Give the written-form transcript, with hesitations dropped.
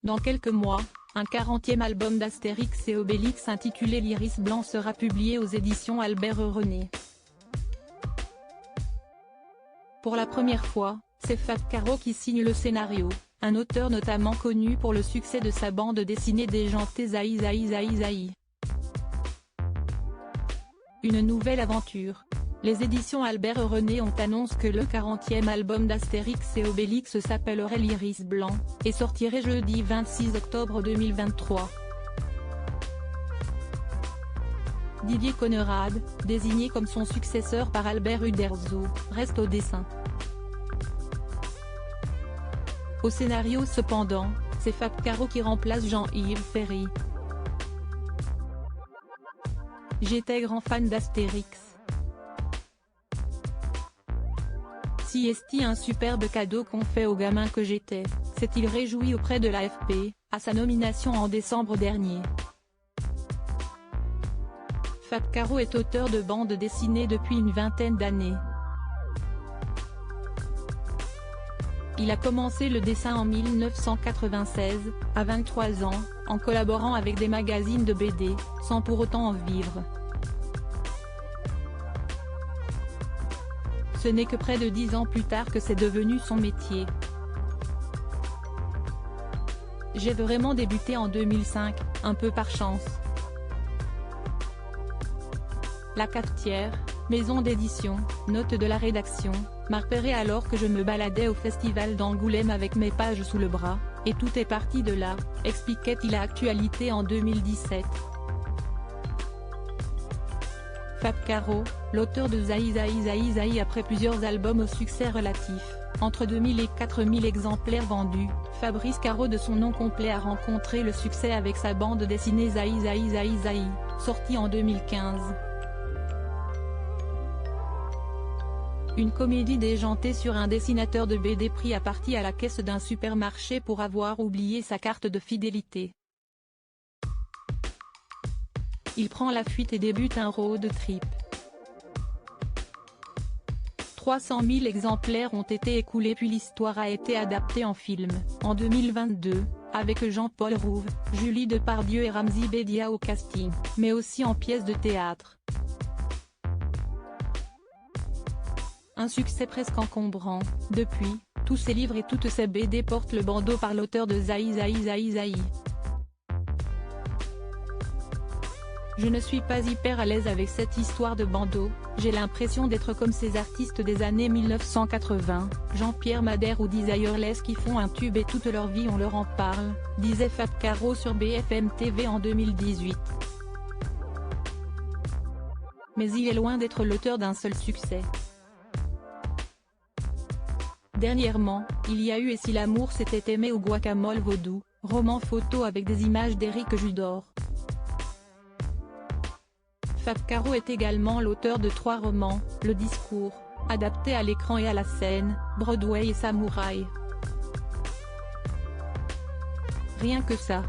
Dans quelques mois, un 40e album d'Astérix et Obélix intitulé L'Iris Blanc sera publié aux éditions Albert René. Pour la première fois, c'est Fab Caro qui signe le scénario, un auteur notamment connu pour le succès de sa bande dessinée déjantée Zaï Zaï Zaï Zaï. Une nouvelle aventure. Les éditions Albert René ont annoncé que le 40e album d'Astérix et Obélix s'appellerait L'Iris Blanc, et sortirait jeudi 26 octobre 2023. Didier Conrad, désigné comme son successeur par Albert Uderzo, reste au dessin. Au scénario cependant, c'est Fab Caro qui remplace Jean-Yves Ferry. J'étais grand fan d'Astérix. Si est-il un superbe cadeau qu'on fait aux gamins que j'étais, s'est-il réjoui auprès de l'AFP, à sa nomination en décembre dernier. Fab Caro est auteur de bandes dessinées depuis une vingtaine d'années. Il a commencé le dessin en 1996, à 23 ans, en collaborant avec des magazines de BD, sans pour autant en vivre. Ce n'est que près de 10 ans plus tard que c'est devenu son métier. J'ai vraiment débuté en 2005, un peu par chance. La Cafetière, maison d'édition, note de la rédaction, m'a repéré alors que je me baladais au festival d'Angoulême avec mes pages sous le bras, et tout est parti de là, expliquait-il à Actualité en 2017. Fab Caro, l'auteur de Zaï Zaï Zaï Zaï après plusieurs albums au succès relatif, entre 2000 et 4000 exemplaires vendus, Fabrice Caro de son nom complet a rencontré le succès avec sa bande dessinée Zaï Zaï Zaï Zaï, sortie en 2015. Une comédie déjantée sur un dessinateur de BD pris à partie à la caisse d'un supermarché pour avoir oublié sa carte de fidélité. Il prend la fuite et débute un road trip. 300 000 exemplaires ont été écoulés puis l'histoire a été adaptée en film, en 2022, avec Jean-Paul Rouve, Julie Depardieu et Ramzy Bedia au casting, mais aussi en pièce de théâtre. Un succès presque encombrant. Depuis, tous ses livres et toutes ses BD portent le bandeau par l'auteur de Zaï Zaï Zaï Zaï. Je ne suis pas hyper à l'aise avec cette histoire de bandeau, j'ai l'impression d'être comme ces artistes des années 1980, Jean-Pierre Madère ou Desireless qui font un tube et toute leur vie on leur en parle, disait Fab Caro sur BFM TV en 2018. Mais il est loin d'être l'auteur d'un seul succès. Dernièrement, il y a eu Et si l'amour s'était aimé ou Guacamole Vaudou, roman photo avec des images d'Éric Judor. Fab Caro est également l'auteur de 3 romans, Le Discours, adapté à l'écran et à la scène, Broadway et Samouraï. Rien que ça.